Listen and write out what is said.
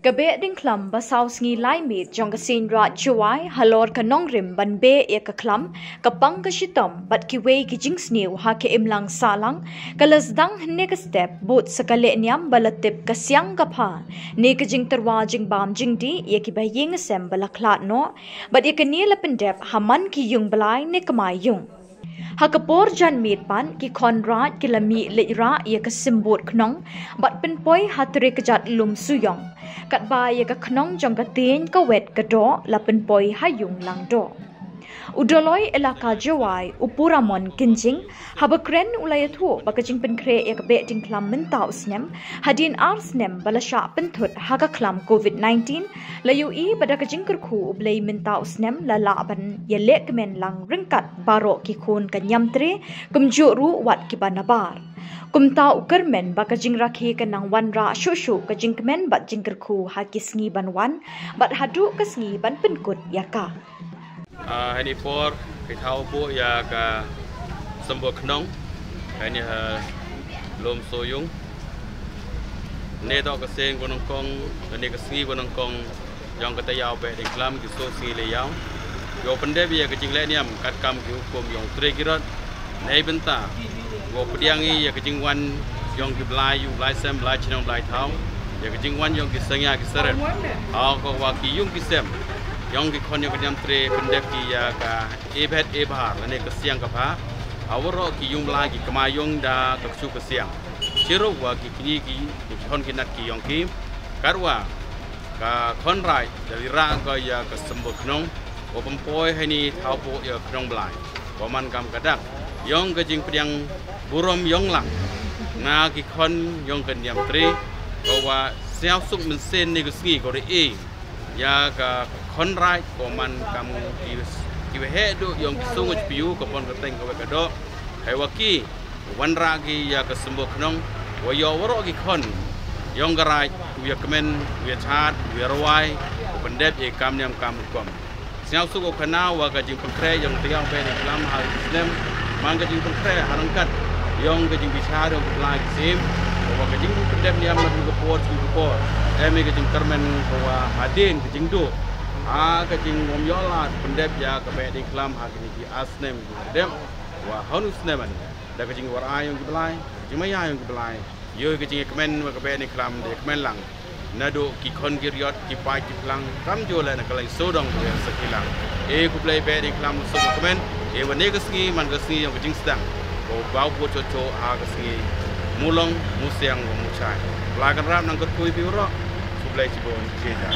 Behdienñkhlam basaus ngi lai mit jong kasin ra Jowai halor Khnong rim ban be e ka khlam kapang ka shitam bat ki wei ki jings new ha ke imlang salang kalasdang ne ka step but sakale nyam balatip ka syang ka pha ne ka jing terwa jing bam jing di ye ki baying sem balaklat no bat ye ka ni la pendep haman ki yung balai ne kamai yung Hakapor jan mit pan ki konrad ki lami leira ye ka Symbood Khnong bat Pynpoi hatri ka jat Loomsooïung kat ba ye ka Khnong jong ka tin ka wet ka do la Pynpoi hayung lang do Udoloi elaka Jowai upuramon kinjing habakren ulayathu bakajing penkre ye ka Behdienñkhlam mentau snem hadin arsnem balasha penthut haga khlam COVID-19 layu I badakajing kurkhu ublei mentau snem la laban ye lekmen lang ringkat baro ki khun ka nyamtre kumjuru wat ki banabar kumta ukermen bakajing rakhi ka nang wanra shushu kajing kemen bat jingkerkhu hakisngi banwan bat hadu kasngi ban penkut yaka Ini for kita bu ya ke Symbood Khnong, ini Loomsooïung. Ini tak keseng gunung kong, ini kesengi gunung kong yang kita yau Behdienñkhlam kisah sengi leyau. Yo pendek ya kecing leniam kat kam hukum yang terkirat. Nei bentar, yo pediangi ya kecing wan yang dibelai, yung belai sem belai cinang belai tau. Ya kecing wan yang kisahnya kiseret. Aku waki yung kisem. Yang ki kon yang kanyam tre pendek ki ya ka ebet ebhar ane ke siang ka pha awro ki yung la ki kamayong da ka su ke siang chiro wa ki kini ki kon ki nat ki yong ki karwa ka kon rai dari ra ka ya ka Symbood Khnong o Pynpoi hai ni thau po ya Khnong blai wa man kam kadak yong ka jing pediang burom yong lang na ki kon yong kanyam tre wa siao suk men sen ni ka sngi ko re ya ka konrai koman kamu kiwe do yang kisung piu kopon keteng kowe kado hewaki wanra ki ya ke Symbood Khnong wa yo woro ki kon yang garai ya kemen ya chat ya rawai pendep e kam nyam kam kom siau su ko kana wa ka jing pengkre yang tiang Behdienñkhlam hal islam mang ka jing pengkre harangkat yang ka jing bicara untuk lagi sim wa ka jing pendep nyam na ko pot emi ka jing termen wa hadin ka jing do kajing ngom yolat pendep ya ke Behdienñkhlam hakini ki asnem dem wa honus neman da kajing war ayong ki belai kajing maya ayong ki belai yo kajing kemen wa ke Behdienñkhlam de kemen lang nado ki kon ki riot ki pai ki plang kam jola na kalai sodong ya sekilang ku play Behdienñkhlam so kemen wane kesngi man kesngi yang kajing Sdang ko bau po chocho kesngi mulong musiang wa muchai lagan ram nang kot kui piuro ku play cibon jeja